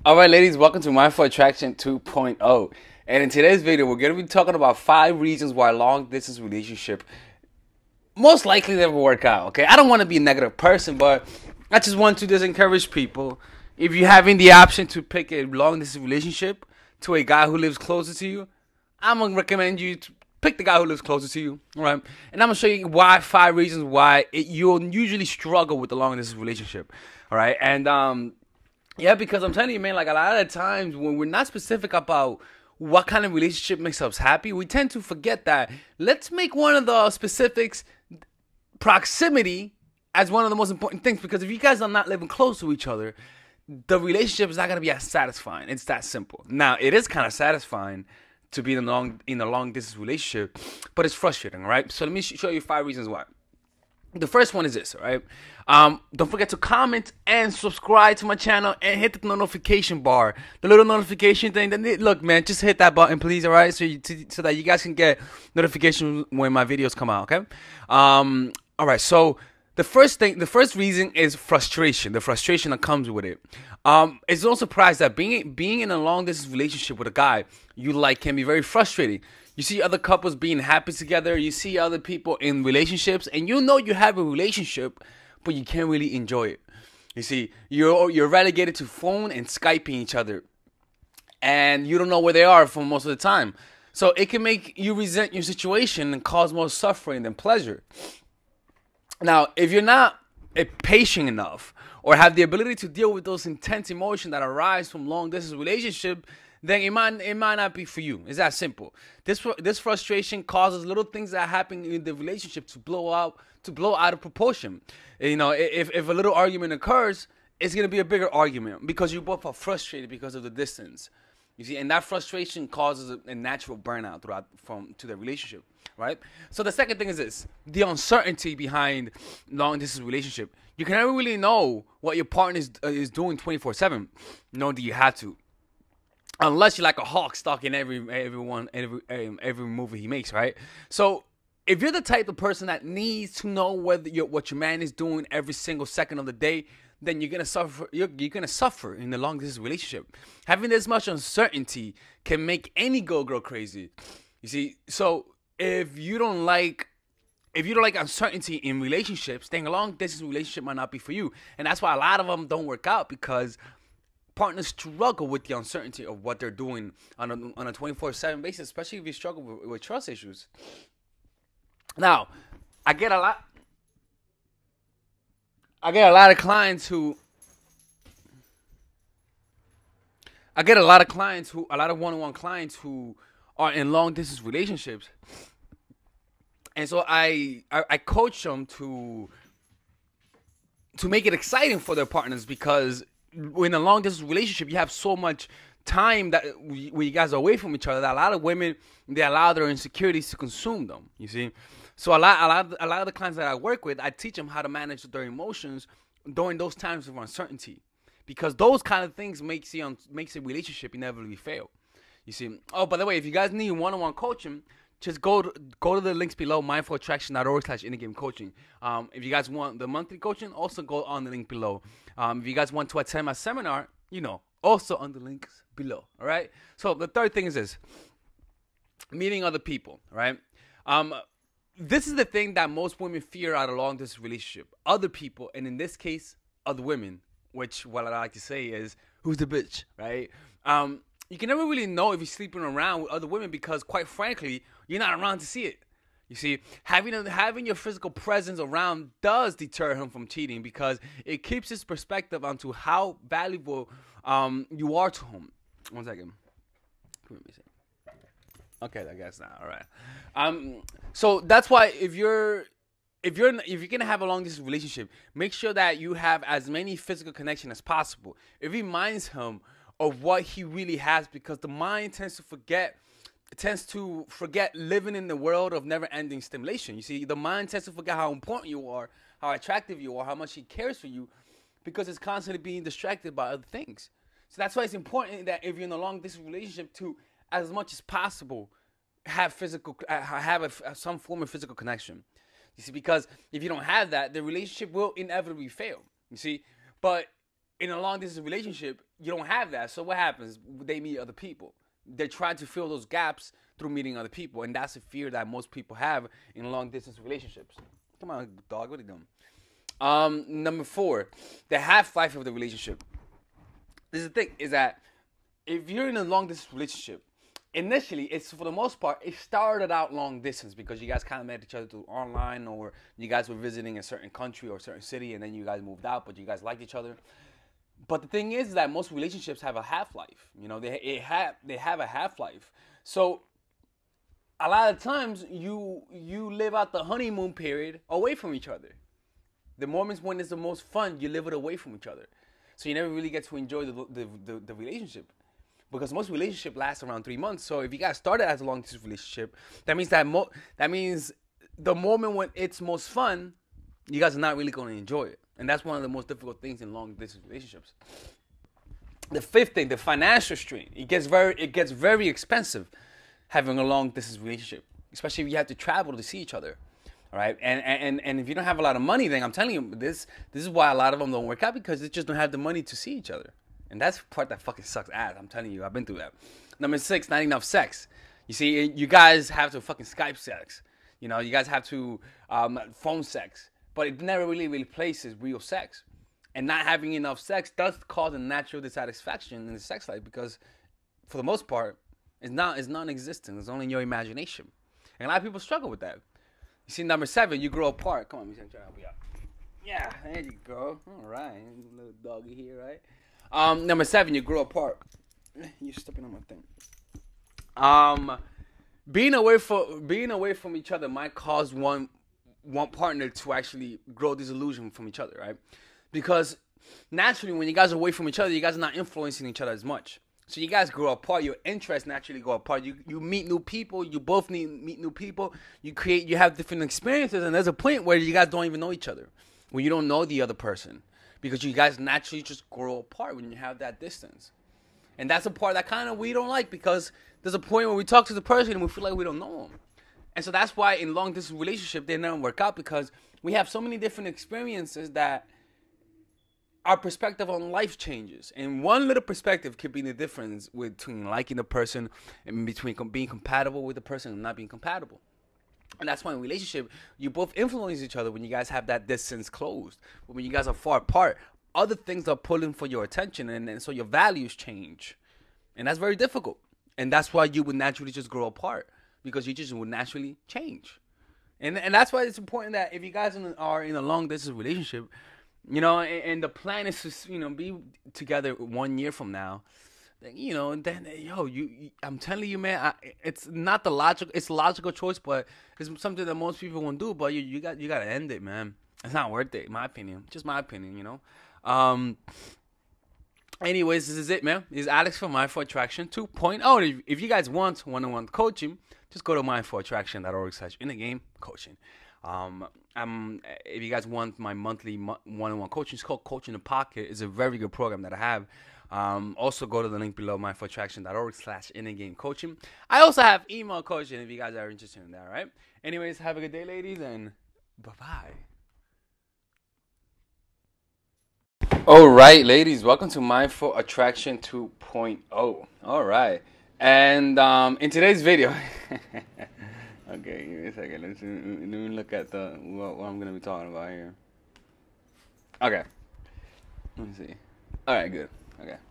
All right, ladies, welcome to Mindful Attraction 2.0. And in today's video, we're going to be talking about 5 reasons why long distance relationship most likely never work out. Okay, I don't want to be a negative person, but I just want to just encourage people. If you're having the option to pick a long distance relationship to a guy who lives closer to you, I'm going to recommend you to pick the guy who lives closer to you. All right, and I'm going to show you why 5 reasons why you'll usually struggle with the long distance relationship. All right, and yeah, because I'm telling you, man, like a lot of times when we're not specific about what kind of relationship makes us happy, we tend to forget that. Let's make one of the specifics proximity as one of the most important things, because if you guys are not living close to each other, the relationship is not going to be as satisfying. It's that simple. Now, it is kind of satisfying to be in a long distance relationship, but it's frustrating, right? So let me show you 5 reasons why. The first one is this, all right? Don't forget to comment and subscribe to my channel and hit the notification bar, the little notification thing. Look, man, just hit that button, please, all right? So that you guys can get notifications when my videos come out, okay? All right. So the first reason is frustration. The frustration that comes with it. It's no surprise that being in a long distance relationship with a guy you like can be very frustrating. You see other couples being happy together. You see other people in relationships, and you know you have a relationship, but you can't really enjoy it. You see, you're relegated to phone and Skyping each other, and you don't know where they are for most of the time. So it can make you resent your situation and cause more suffering than pleasure. Now, if you're not patient enough or have the ability to deal with those intense emotions that arise from long distance relationship, then it might not be for you. It's that simple. This frustration causes little things that happen in the relationship to blow out of proportion. You know, if a little argument occurs, it's gonna be a bigger argument because you both are frustrated because of the distance. You see, and that frustration causes a natural burnout to the relationship, right? So the second thing is this: the uncertainty behind long distance relationship. You can never really know what your partner is doing 24/7. Nor do you have to, unless you're like a hawk stalking every movie he makes, right? So if you're the type of person that needs to know what your man is doing every single second of the day, then you're gonna suffer. You're gonna suffer in the long distance relationship. Having this much uncertainty can make any girl crazy. You see, so if you don't like uncertainty in relationships, then a long distance relationship might not be for you, and that's why a lot of them don't work out, because partners struggle with the uncertainty of what they're doing on a 24/7 basis, especially if you struggle with trust issues. Now, I get a lot of clients who a lot of one-on-one clients who are in long distance relationships, and so I coach them to make it exciting for their partners, because in a long distance relationship you have so much time that when you guys are away from each other, that a lot of women, they allow their insecurities to consume them. You see, so a lot of the clients that I work with, I teach them how to manage their emotions during those times of uncertainty, because those kind of things makes a relationship inevitably fail. You see. Oh, by the way, if you guys need one-on-one coaching, just go to the links below, mindfulattraction.org/in-game coaching. If you guys want the monthly coaching, also go on the link below. If you guys want to attend my seminar, also on the links below. All right. So the third thing is this: meeting other people. Right. This is the thing that most women fear out of long distance relationship. Other people, and in this case, other women. Which, what I like to say is, who's the bitch, right? You can never really know if you're sleeping around with other women, because, quite frankly, you're not around to see it. You see, having your physical presence around does deter him from cheating, because it keeps his perspective onto how valuable you are to him. One second. Okay, I guess not. All right. So that's why if you're gonna have a long distance relationship, make sure that you have as many physical connection as possible. It reminds him of what he really has, because the mind tends to forget living in the world of never-ending stimulation. You see, the mind tends to forget how important you are, how attractive you are, how much he cares for you, because it's constantly being distracted by other things. So that's why it's important that if you're in a long distance relationship, to, as much as possible, have some form of physical connection. You see, because if you don't have that, the relationship will inevitably fail. You see, but in a long distance relationship, you don't have that. So what happens? They meet other people. They try to fill those gaps through meeting other people, and that's a fear that most people have in long distance relationships. Come on, dog, what are you doing? Number 4, the half-life of the relationship. This is the thing, is that if you're in a long distance relationship, initially, it's for the most part, it started out long distance because you guys kind of met each other through online, or you guys were visiting a certain country or a certain city, and then you guys moved out, but you guys liked each other. But the thing is that most relationships have a half-life. You know, they have a half-life. So a lot of times you live out the honeymoon period away from each other. The moments when it's the most fun, you live it away from each other. So you never really get to enjoy the relationship. Because most relationships last around 3 months. So if you guys started as a long distance relationship, that means the moment when it's most fun, you guys are not really going to enjoy it. And that's one of the most difficult things in long distance relationships. The 5th thing, the financial strain. It gets very expensive having a long distance relationship, especially if you have to travel to see each other. All right, and if you don't have a lot of money, then I'm telling you, this is why a lot of them don't work out, because they just don't have the money to see each other. And that's the part that fucking sucks ass. I'm telling you, I've been through that. Number 6, not enough sex. You see, you guys have to fucking Skype sex. You know, you guys have to phone sex. But it never really replaces real sex. And not having enough sex does cause a natural dissatisfaction in the sex life, because for the most part, it's non-existent. It's only in your imagination. And a lot of people struggle with that. You see, number 7, you grow apart. Come on, let me try to help you out. Yeah, there you go. All right, little doggy here, right? Number 7, you grow apart. You're stepping on my thing. Being away from each other might cause one partner to actually grow disillusion from each other, right? Because naturally, when you guys are away from each other, you guys are not influencing each other as much. So you guys grow apart. Your interests naturally go apart. You meet new people. You both meet new people. You have different experiences, and there's a point where you guys don't even know each other, when you don't know the other person, because you guys naturally just grow apart when you have that distance. And that's a part that kind of we don't like, because there's a point where we talk to the person and we feel like we don't know them. And so that's why in long distance relationship they never work out, because we have so many different experiences that our perspective on life changes. And one little perspective could be the difference between liking the person and between being compatible with the person and not being compatible. And that's why in a relationship, you both influence each other when you guys have that distance closed. But when you guys are far apart, other things are pulling for your attention, and so your values change. And that's very difficult. And that's why you would naturally just grow apart, because you just would naturally change. And that's why it's important that if you guys are in a long distance relationship, you know, and the plan is to, you know, be together 1 year from now, you know, and then, I'm telling you, man, it's not it's a logical choice, but it's something that most people won't do. But you got to end it, man. It's not worth it, in my opinion. Just my opinion, you know. Anyways, this is it, man. This is Alex from Mind for Attraction 2.0. If you guys want one-on-one coaching, just go to mindforattraction.org/in-the-game coaching. If you guys want my monthly one-on-one coaching, it's called Coach in the Pocket. It's a very good program that I have. Also go to the link below, mindforattraction.org/in-the-game coaching. I also have email coaching if you guys are interested in that, all right? Anyways, have a good day, ladies, and bye-bye. All right, ladies, welcome to Mindful Attraction 2.0. All right, and in today's video, okay, give me a second. Let me look at what I'm gonna be talking about here. Okay, let me see. All right, good. Okay.